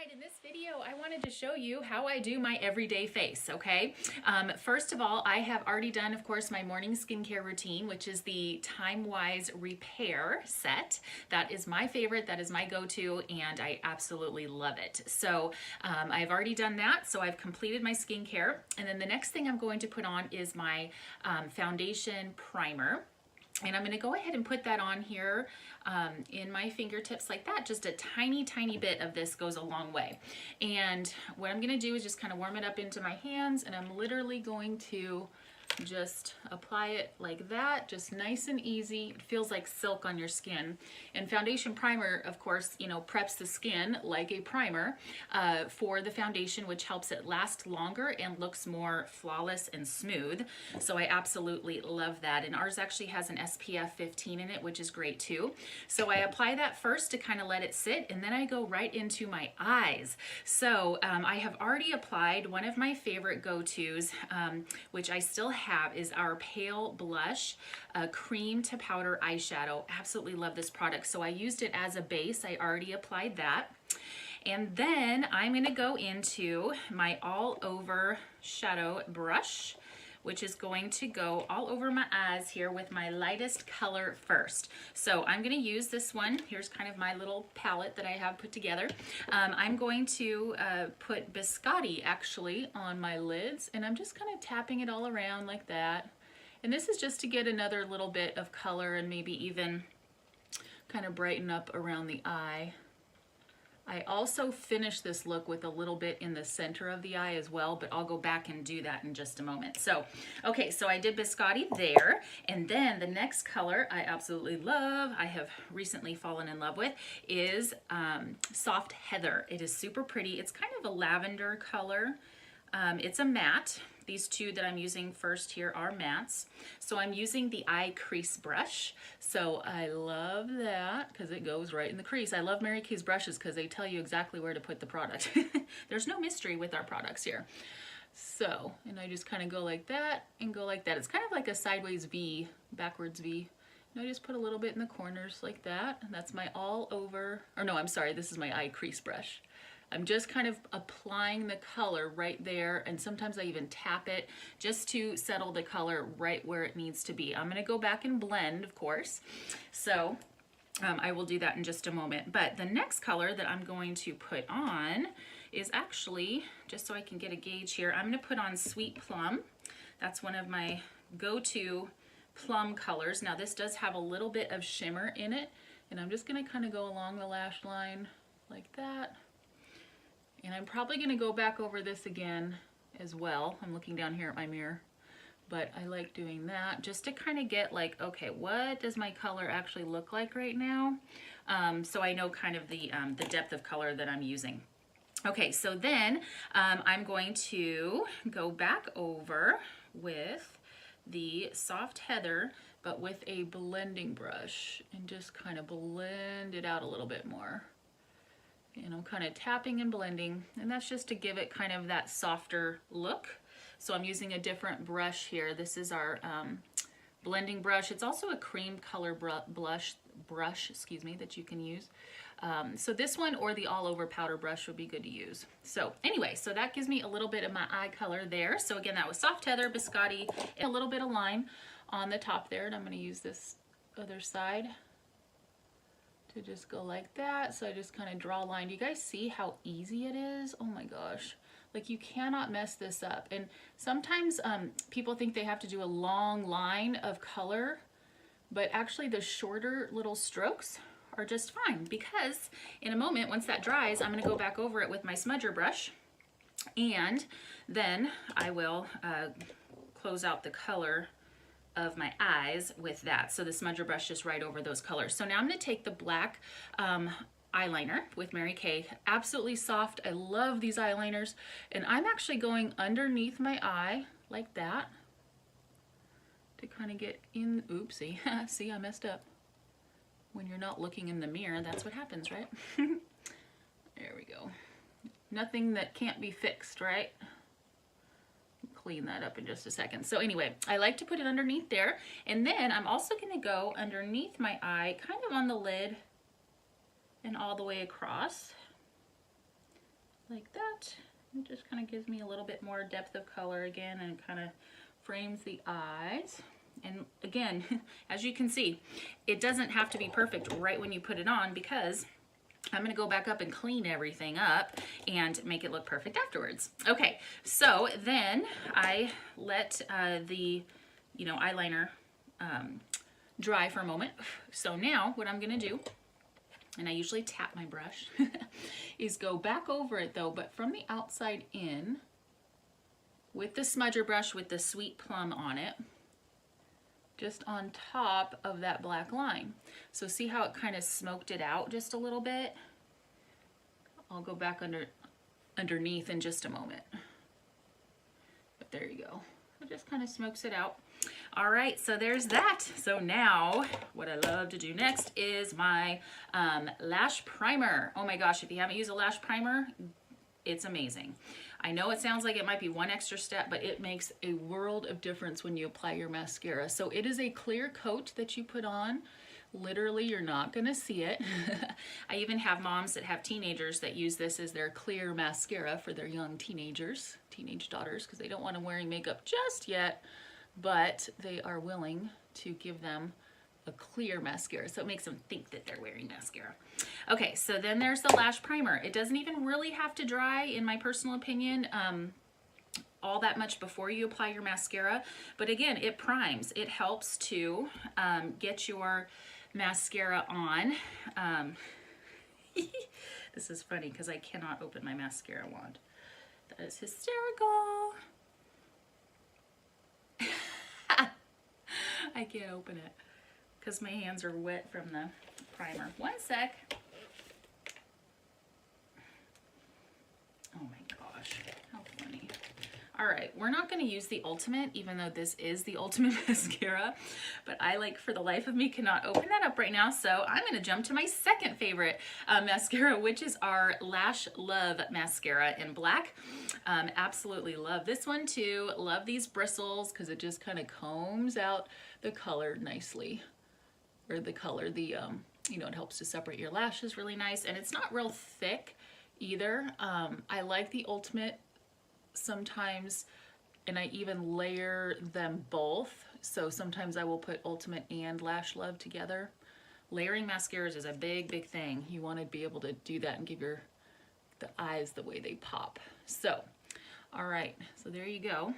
right, in this video, I wanted to show you how I do my everyday face, okay? First of all, I have already done, of course, my morning skincare routine, which is the Time-Wise Repair set. That is my favorite, that is my go-to, and I absolutely love it. So I've already done that, so I've completed my skincare. And then the next thing I'm going to put on is my foundation primer. And I'm going to go ahead and put that on here in my fingertips like that. Just a tiny, tiny bit of this goes a long way. And what I'm going to do is just kind of warm it up into my hands, and I'm literally going to just apply it like that, just nice and easy. It feels like silk on your skin. And foundation primer, of course, you know, preps the skin like a primer for the foundation, which helps it last longer and looks more flawless and smooth. So I absolutely love that. And ours actually has an SPF 15 in it, which is great too. So I apply that first to kind of let it sit, and then I go right into my eyes. So I have already applied one of my favorite go-tos, which I still have, is our pale blush cream to powder eyeshadow. Absolutely love this product. So I used it as a base. I already applied that. And then I'm going to go into my all over shadow brush, which is going to go all over my eyes here with my lightest color first. So I'm going to use this one. Here's kind of my little palette that I have put together. I'm going to put Biscotti actually on my lids, and I'm just kind of tapping it all around like that. And this is just to get another little bit of color and maybe even kind of brighten up around the eye. I also finished this look with a little bit in the center of the eye as well, but I'll go back and do that in just a moment. So, okay, so I did Biscotti there, and then the next color I absolutely love, I have recently fallen in love with, is Soft Heather. It is super pretty. It's kind of a lavender color. It's a matte. These two that I'm using first here are mattes. So I'm using the eye crease brush. So I love that because it goes right in the crease. I love Mary Kay's brushes because they tell you exactly where to put the product. There's no mystery with our products here. So, and I just kind of go like that and go like that. It's kind of like a sideways V, backwards V. And I just put a little bit in the corners like that. And that's my all over, or no, I'm sorry, this is my eye crease brush. I'm just kind of applying the color right there, and sometimes I even tap it just to settle the color right where it needs to be. I'm going to go back and blend, of course, so I will do that in just a moment. But the next color that I'm going to put on is actually, just so I can get a gauge here, I'm going to put on Sweet Plum. That's one of my go-to plum colors. Now this does have a little bit of shimmer in it, and I'm just going to kind of go along the lash line like that. And I'm probably going to go back over this again as well. I'm looking down here at my mirror, but I like doing that just to kind of get like, okay, what does my color actually look like right now? So I know kind of the depth of color that I'm using. Okay, so then I'm going to go back over with the Soft Heather, but with a blending brush, and just kind of blend it out a little bit more. You know, kind of tapping and blending, and that's just to give it kind of that softer look. So I'm using a different brush here. This is our blending brush. It's also a cream color brush, excuse me, that you can use. So this one or the all over powder brush would be good to use. So anyway, so that gives me a little bit of my eye color there. So again, that was Soft Heather, Biscotti, and a little bit of lime on the top there. And I'm going to use this other side to just go like that. So I just kind of draw a line. Do you guys see how easy it is? Oh my gosh, like you cannot mess this up. And sometimes people think they have to do a long line of color, but actually the shorter little strokes are just fine, because in a moment, once that dries, I'm going to go back over it with my smudger brush, and then I will close out the color of my eyes with that. So the smudger brush is right over those colors. So now I'm going to take the black eyeliner with Mary Kay. Absolutely soft. I love these eyeliners. And I'm actually going underneath my eye like that to kind of get in. Oopsie. See, I messed up. When you're not looking in the mirror, that's what happens, right? There we go. Nothing that can't be fixed, right? Clean that up in just a second. So anyway, I like to put it underneath there, and then I'm also going to go underneath my eye, kind of on the lid and all the way across. like that. It just kind of gives me a little bit more depth of color again and kind of frames the eyes. And again, as you can see, it doesn't have to be perfect right when you put it on, because I'm going to go back up and clean everything up and make it look perfect afterwards. Okay, so then I let the eyeliner dry for a moment. So now what I'm going to do, and I usually tap my brush, is go back over it though, but from the outside in with the smudger brush with the sweet plum on it, just on top of that black line. So see how it kind of smoked it out just a little bit? I'll go back underneath in just a moment. But there you go. It just kind of smokes it out. All right, so there's that. So now what I love to do next is my lash primer. Oh my gosh, if you haven't used a lash primer, it's amazing. I know it sounds like it might be one extra step, but it makes a world of difference when you apply your mascara. So it is a clear coat that you put on. Literally, you're not gonna see it. I even have moms that have teenagers that use this as their clear mascara for their young teenage daughters, because they don't want them wearing makeup just yet, but they are willing to give them a clear mascara, so it makes them think that they're wearing mascara. Okay, so then there's the lash primer. It doesn't even really have to dry, in my personal opinion, all that much before you apply your mascara, but again, it primes. It helps to get your mascara on. This is funny because I cannot open my mascara wand. That is hysterical. I can't open it because my hands are wet from the primer. One sec. Oh my gosh, how funny. All right, we're not gonna use the Ultimate, even though this is the Ultimate mascara, but I, like, for the life of me, cannot open that up right now, so I'm gonna jump to my second favorite mascara, which is our Lash Love mascara in black. Absolutely love this one too. Love these bristles because it just kind of combs out the color nicely, or the color, it helps to separate your lashes really nice, and it's not real thick either. I like the Ultimate sometimes, and I even layer them both. So sometimes I will put Ultimate and Lash Love together. Layering mascaras is a big thing. You want to be able to do that and give the eyes the way they pop. So, all right, so there you go.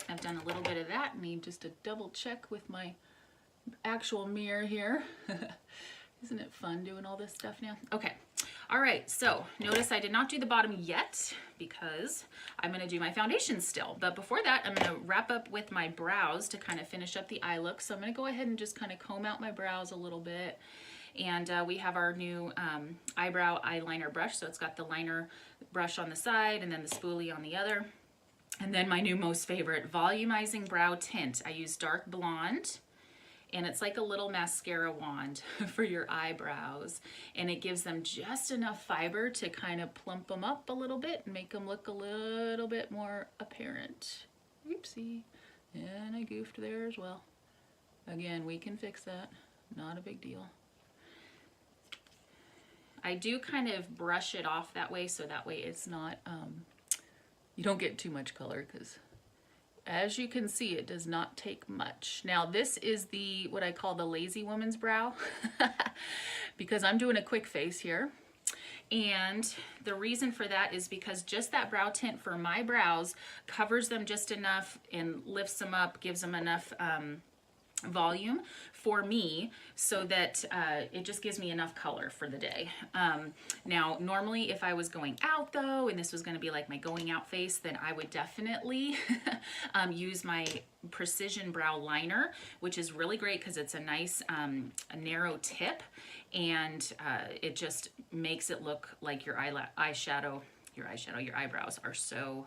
I've done a little bit of that. Need just to double check with my actual mirror here. Isn't it fun doing all this stuff now? Okay. All right, so notice I did not do the bottom yet because I'm gonna do my foundation still. But before that, I'm gonna wrap up with my brows to kind of finish up the eye look. So I'm gonna go ahead and just kind of comb out my brows a little bit. And we have our new eyebrow eyeliner brush. So it's got the liner brush on the side and then the spoolie on the other. And then my new most favorite, volumizing brow tint. I use dark blonde. And it's like a little mascara wand for your eyebrows. And it gives them just enough fiber to kind of plump them up a little bit and make them look a little bit more apparent. Oopsie. And I goofed there as well. Again, we can fix that. Not a big deal. I do kind of brush it off that way, so that way it's not, you don't get too much color, because as you can see, it does not take much. Now this is what I call the lazy woman's brow because I'm doing a quick face here. And the reason for that is because just that brow tint for my brows covers them just enough and lifts them up, gives them enough volume for me so that it just gives me enough color for the day. Now, normally if I was going out though, and this was gonna be like my going out face, then I would definitely use my Precision Brow Liner, which is really great because it's a nice a narrow tip, and it just makes it look like your your eyebrows are so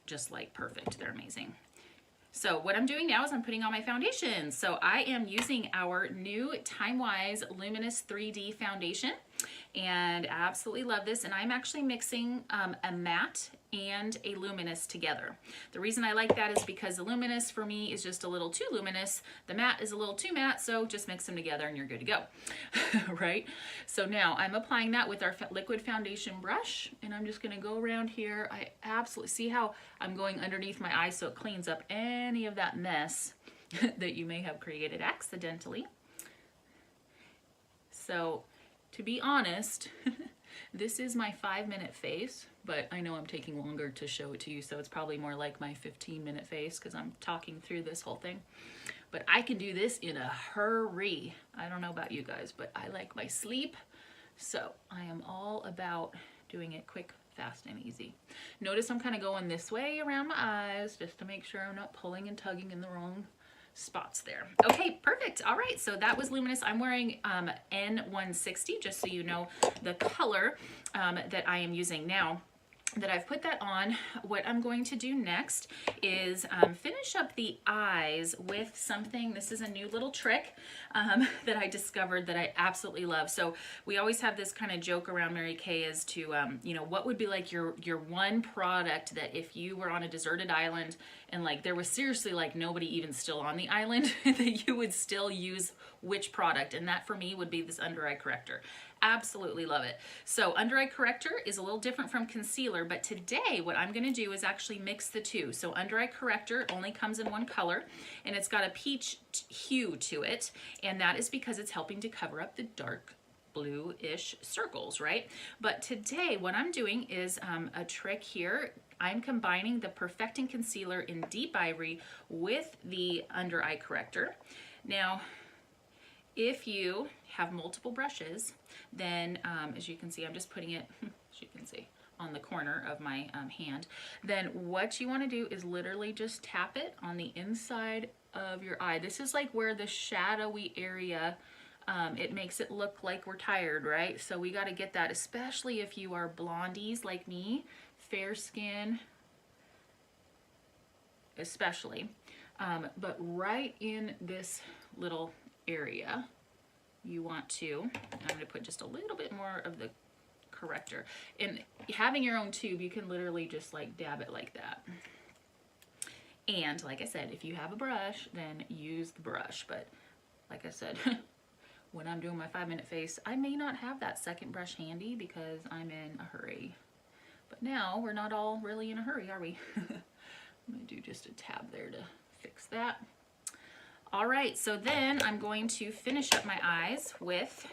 just like perfect. They're amazing. So what I'm doing now is I'm putting on my foundation. So I am using our new Time Wise Luminous 3D foundation. and absolutely love this. And I'm actually mixing a matte and a luminous together. The reason I like that is because the luminous for me is just a little too luminous. The matte is a little too matte, so just mix them together and you're good to go, right? So now I'm applying that with our liquid foundation brush, and I'm just gonna go around here. I absolutely see how I'm going underneath my eye so it cleans up any of that mess that you may have created accidentally. So to be honest, this is my 5-minute face, but I know I'm taking longer to show it to you, so it's probably more like my 15-minute face because I'm talking through this whole thing. But I can do this in a hurry. I don't know about you guys, but I like my sleep, so I am all about doing it quick, fast, and easy. Notice I'm kind of going this way around my eyes just to make sure I'm not pulling and tugging in the wrong spots there. Okay, perfect. All right, so that was luminous. I'm wearing N160, just so you know the color that I am using. Now that I've put that on, what I'm going to do next is finish up the eyes with something. This is a new little trick that I discovered that I absolutely love. So we always have this kind of joke around Mary Kay as to, you know, what would be like your one product that if you were on a deserted island and like there was seriously like nobody even still on the island, that you would still use which product. And that for me would be this under eye corrector. Absolutely love it. So under eye corrector is a little different from concealer, but today what I'm going to do is actually mix the two. So under eye corrector only comes in one color, and it's got a peach hue to it, and that is because it's helping to cover up the dark blue-ish circles, right? But today what I'm doing is a trick here. I'm combining the Perfecting Concealer in Deep Ivory with the under eye corrector. Now, if you have multiple brushes, then as you can see, I'm just putting it, as you can see, on the corner of my hand. Then what you want to do is literally just tap it on the inside of your eye. This is like where the shadowy area, it makes it look like we're tired, right? So we got to get that, especially if you are blondies like me, fair skin especially. But right in this little area, you want to, I'm going to put just a little bit more of the corrector. And having your own tube, you can literally just like dab it like that. And like I said, if you have a brush, then use the brush. But like I said, when I'm doing my 5-minute face, I may not have that second brush handy because I'm in a hurry. But now we're not all really in a hurry, are we? I'm going to do just a tab there to fix that. All right, so then I'm going to finish up my eyes with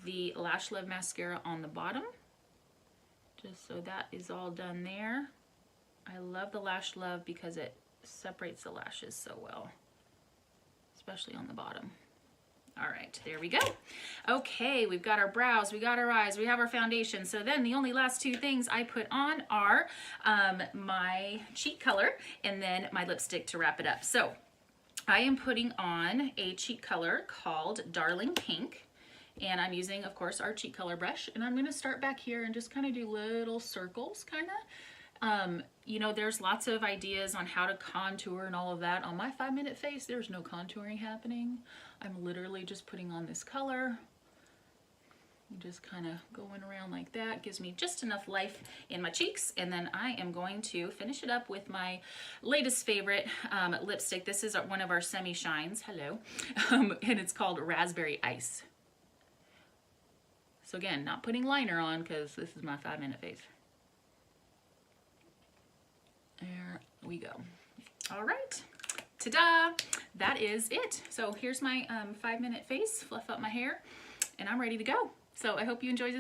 the Lash Love mascara on the bottom. Just so that is all done there. I love the Lash Love because it separates the lashes so well, especially on the bottom. All right, there we go. Okay, we've got our brows, we got our eyes, we have our foundation. So then the only last two things I put on are my cheek color and then my lipstick to wrap it up. So I am putting on a cheek color called Darling Pink. And I'm using, of course, our cheek color brush. And I'm going to start back here and just kind of do little circles, kind of. You know, there's lots of ideas on how to contour and all of that. On my 5-minute face, there's no contouring happening. I'm literally just putting on this color. Just kind of going around like that. Gives me just enough life in my cheeks. And then I am going to finish it up with my latest favorite lipstick. This is one of our semi-shines. Hello. And it's called Raspberry Ice. So again, not putting liner on because this is my 5-minute face. There we go. All right. Ta-da! That is it. So here's my 5-minute face, fluff up my hair, and I'm ready to go. So I hope you enjoyed this